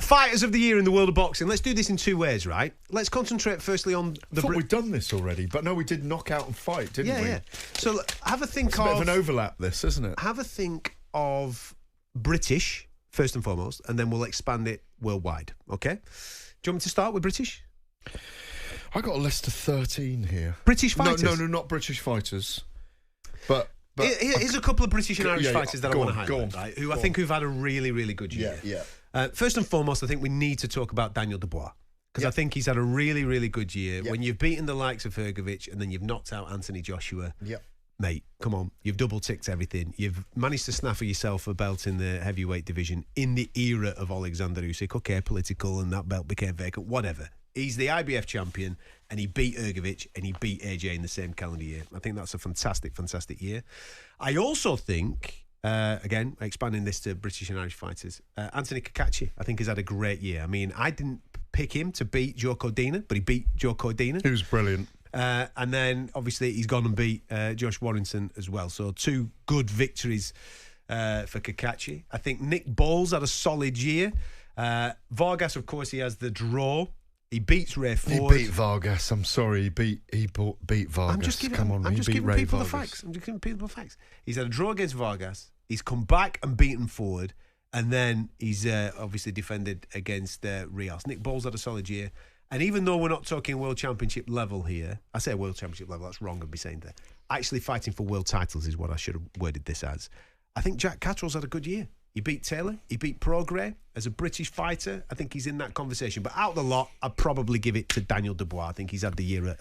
Fighters of the year in the world of boxing. Let's do this in two ways, right? Let's concentrate firstly on the... I thought we'd done this already, but no, we did knock out and fight, didn't we? Yeah. So have a think it's of... a bit of an overlap, this, isn't it? Have a think of British, first and foremost, and then we'll expand it worldwide, okay? Do you want me to start with British? I got a list of 13 here. British fighters? No, not British fighters. But here's a couple of British and Irish fighters that I want to highlight, right? Who I think who've had a really, really good year. Yeah. First and foremost, I think we need to talk about Daniel Dubois, because I think he's had a really, really good year. When you've beaten the likes of Hrgovic and then you've knocked out Anthony Joshua, mate, come on, you've double-ticked everything. You've managed to snaffle yourself a belt in the heavyweight division in the era of Oleksandr Usyk. Okay, political, and that belt became vacant, whatever. He's the IBF champion, and he beat Hrgovic and he beat AJ in the same calendar year. I think that's a fantastic, fantastic year. I also think, again, expanding this to British and Irish fighters, Anthony Cacace, I think, has had a great year. I mean, I didn't pick him to beat Joe Cordina, but he beat Joe Cordina. He was brilliant. And then, obviously, he's gone and beat Josh Warrington as well. So, two good victories for Cacace. I think Nick Bowles had a solid year. Vargas, of course, he has the draw. He beats Ray Ford. He beat Vargas. I'm sorry. He beat Vargas. I'm just giving people the facts. I'm just giving people the facts. He's had a draw against Vargas. He's come back and beaten Ford. And then he's obviously defended against Rios. Nick Bowles had a solid year. And even though we're not talking world championship level here, I say world championship level, that's wrong I'd be saying that. Actually fighting for world titles is what I should have worded this as. I think Jack Catterall's had a good year. He beat Taylor. He beat Prograis. As a British fighter, I think he's in that conversation. But out of the lot, I'd probably give it to Daniel Dubois. I think he's had the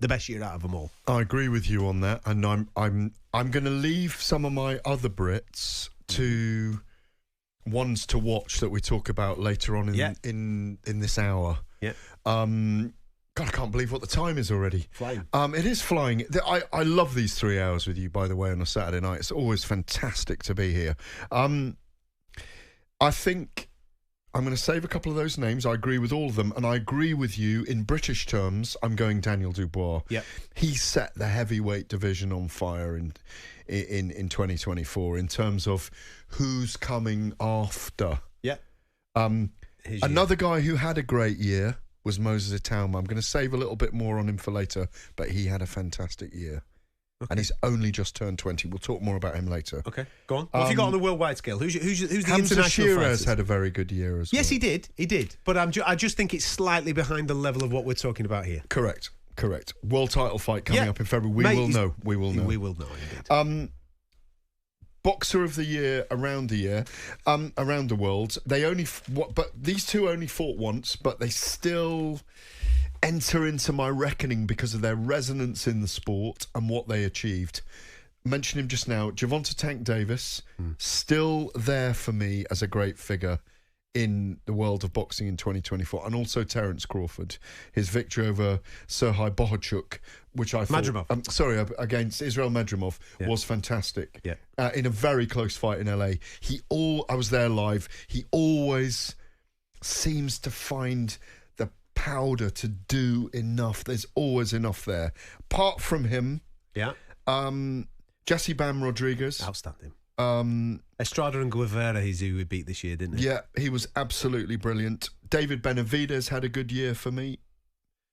best year out of them all. I agree with you on that, and I'm going to leave some of my other Brits to ones to watch that we talk about later on in this hour. Yeah. God, I can't believe what the time is already. Flying. It is flying. I love these 3 hours with you, by the way, on a Saturday night. It's always fantastic to be here. I think I'm going to save a couple of those names. I agree with all of them. And I agree with you, in British terms, I'm going Daniel Dubois. Yep. He set the heavyweight division on fire in 2024 in terms of who's coming after. Yeah. Another guy who had a great year was Moses Itauma. I'm going to save a little bit more on him for later, but he had a fantastic year. Okay. And he's only just turned 20. We'll talk more about him later. Okay, go on. What have you got on the worldwide scale? Who's the Hamza international Shearer's fighters? had a very good year as well. Yes, he did. But I just think it's slightly behind the level of what we're talking about here. Correct. World title fight coming up in February. We will know. We will know, indeed. Boxer of the year around the world. But these two only fought once, but they still enter into my reckoning because of their resonance in the sport and what they achieved. Mentioned him just now, Gervonta Tank Davis, still there for me as a great figure in the world of boxing in 2024, and also Terence Crawford, his victory over Serhij Bohachuk, which I thought Madrimov. Against Israel Madrimov was fantastic. Yeah. In a very close fight in LA. I was there live. He always seems to find the powder to do enough. There's always enough there. Apart from him, Jesse Bam Rodriguez, outstanding. Estrada and Guevara, he's who we beat this year, didn't he? Yeah, he was absolutely brilliant. David Benavidez had a good year for me.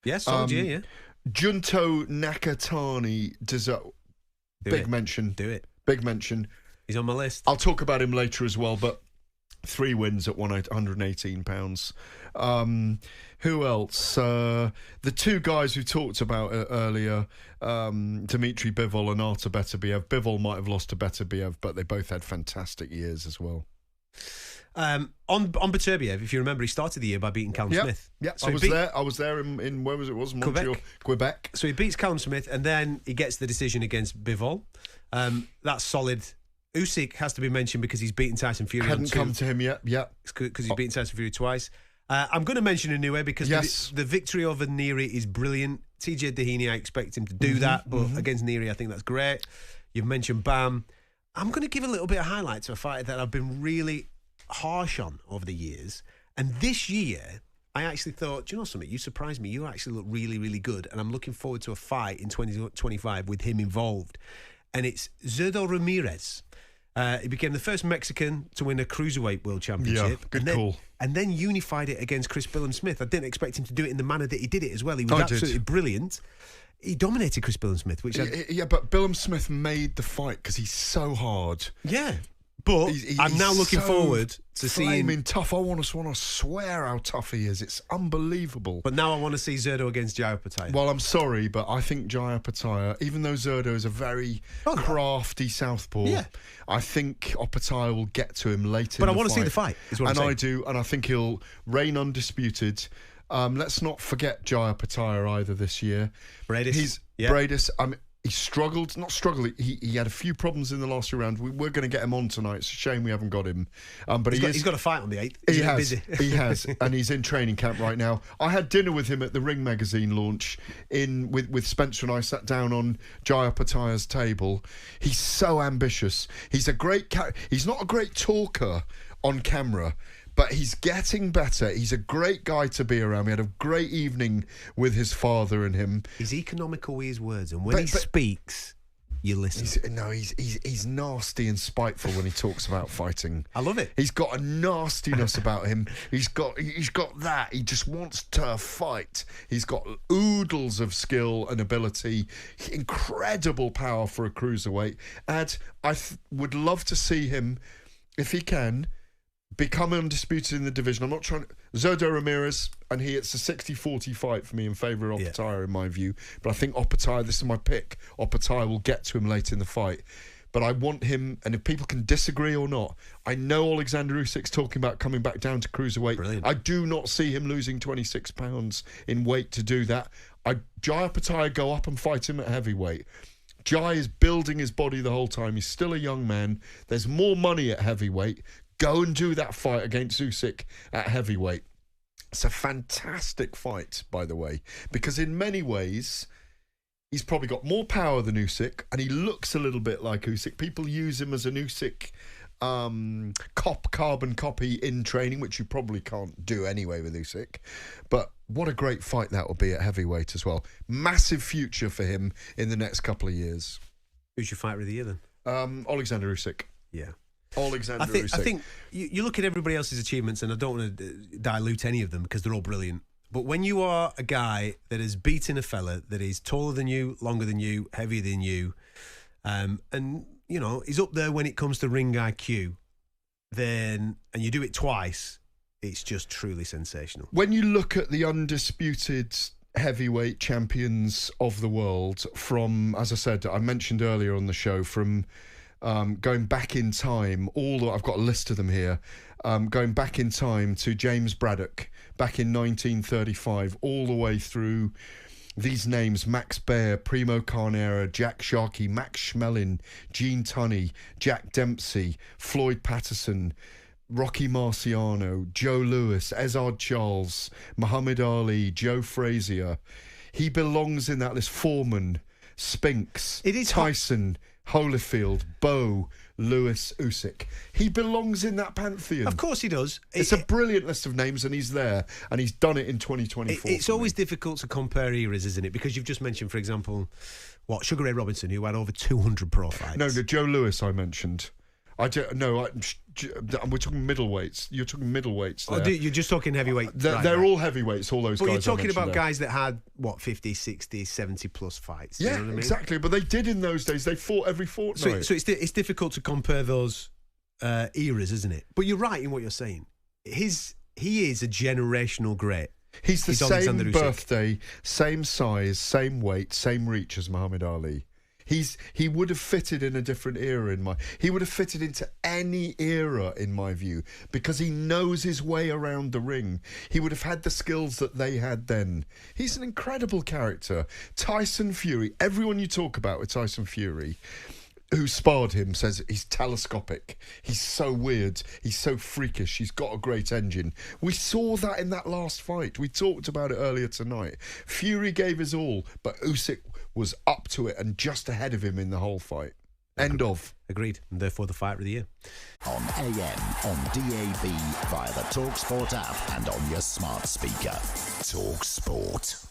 Yes, solid year, yeah. Junto Nakatani deserves big mention. Do it. Big mention. He's on my list. I'll talk about him later as well, but 3 wins at £118. Who else? The two guys who talked about it earlier, Dmitry Bivol and Artur Beterbiev. Bivol might have lost to Beterbiev, but they both had fantastic years as well. On Beterbiev, if you remember, he started the year by beating Callum Smith. Yeah, so I was there in where was it? Was Montreal, Quebec. So he beats Callum Smith, and then he gets the decision against Bivol. That's solid. Usyk has to be mentioned because he's beaten Tyson Fury. Hadn't come to him yet. Yeah, because he's beaten Tyson Fury twice. I'm going to mention Inoue because the victory over Neary is brilliant. TJ Dahini, I expect him to do that, but against Neary, I think that's great. You've mentioned Bam. I'm going to give a little bit of highlight to a fighter that I've been really harsh on over the years. And this year, I actually thought, do you know something? You surprised me. You actually look really, really good. And I'm looking forward to a fight in 2025 with him involved. And it's Zurdo Ramirez. He became the first Mexican to win a cruiserweight world championship. Yeah, good call. And then unified it against Chris Billam-Smith. I didn't expect him to do it in the manner that he did it as well. He was absolutely brilliant. He dominated Chris Billam-Smith. But Billam-Smith made the fight because he's so hard. Yeah. But I'm now looking forward to seeing him tough. I want to swear how tough he is. It's unbelievable. But now I want to see Zurdo against Jayapataya. Well, I'm sorry, but I think Jayapataya, even though Zurdo is a very crafty southpaw, I think Opataya will get to him later. But I want to see the fight. Is what I'm saying. I do, and I think he'll reign undisputed. Let's not forget Jayapataya either this year. Bradis. Bradis. He struggled, he had a few problems in the last round. We're going to get him on tonight. It's a shame we haven't got him. But he's got a fight on the 8th. He has, and he's in training camp right now. I had dinner with him at the Ring magazine launch with Spencer, and I sat down on Jayapataya's table. He's so ambitious. He's he's not a great talker on camera, but he's getting better. He's a great guy to be around. We had a great evening with his father and him. He's economical with his words, and when he speaks, you listen. He's nasty and spiteful when he talks about fighting. I love it. He's got a nastiness about him. He's got that. He just wants to fight. He's got oodles of skill and ability. Incredible power for a cruiserweight. And I would love to see him, if he can, become undisputed in the division. I'm not trying to... Zurdo Ramirez, and it's a 60-40 fight for me in favour of Opataya, in my view. But I think Opataya, this is my pick, Opataya will get to him late in the fight. But I want him, and if people can disagree or not, I know Oleksandr Usyk's talking about coming back down to cruiserweight. Brilliant. I do not see him losing 26 pounds in weight to do that. Jayapataya go up and fight him at heavyweight. Jai is building his body the whole time. He's still a young man. There's more money at heavyweight. Go and do that fight against Usyk at heavyweight. It's a fantastic fight, by the way, because in many ways, he's probably got more power than Usyk, and he looks a little bit like Usyk. People use him as an Usyk carbon copy in training, which you probably can't do anyway with Usyk. But what a great fight that will be at heavyweight as well. Massive future for him in the next couple of years. Who's your fighter of the year then? Alexander Usyk. Yeah. Oleksandr Usyk. I think you look at everybody else's achievements, and I don't want to dilute any of them because they're all brilliant. But when you are a guy that has beaten a fella that is taller than you, longer than you, heavier than you, and you know he's up there when it comes to ring IQ, and you do it twice, it's just truly sensational. When you look at the undisputed heavyweight champions of the world, from, as I said, I mentioned earlier on the show, from going back in time, I've got a list of them here, going back in time to James Braddock back in 1935, all the way through these names: Max Baer, Primo Carnera, Jack Sharkey, Max Schmeling, Gene Tunney, Jack Dempsey, Floyd Patterson, Rocky Marciano, Joe Louis, Ezard Charles, Muhammad Ali, Joe Frazier. He belongs in that list. Foreman, Spinks, Tyson, Holyfield, Bowe, Lewis, Usyk. He belongs in that pantheon. Of course he does. It's a brilliant list of names, and he's there, and he's done it in 2024. It's always difficult to compare eras, isn't it? Because you've just mentioned, for example, Sugar Ray Robinson, who had over 200 pro fights. No, Joe Louis I mentioned. We're talking middleweights. You're talking middleweights there. Oh, you're just talking heavyweight. They're all heavyweights, all those guys. But you're talking about there. guys that had, 50, 60, 70 plus fights. Yeah, you know what I mean? Exactly. But they did in those days. They fought every fortnight. So it's difficult to compare those eras, isn't it? But you're right in what you're saying. He is a generational great. He's the same birthday, same size, same weight, same reach as Muhammad Ali. He would have fitted in a different era he would have fitted into any era in my view, because he knows his way around the ring. He would have had the skills that they had then. He's an incredible character. Tyson Fury, everyone you talk about with Tyson Fury who sparred him says he's telescopic. He's so weird. He's so freakish. He's got a great engine. We saw that in that last fight. We talked about it earlier tonight. Fury gave his all, but Usyk was up to it and just ahead of him in the whole fight. End of. Agreed. And therefore the fighter of the year. On AM, on DAB, via the talkSPORT app and on your smart speaker. talkSPORT.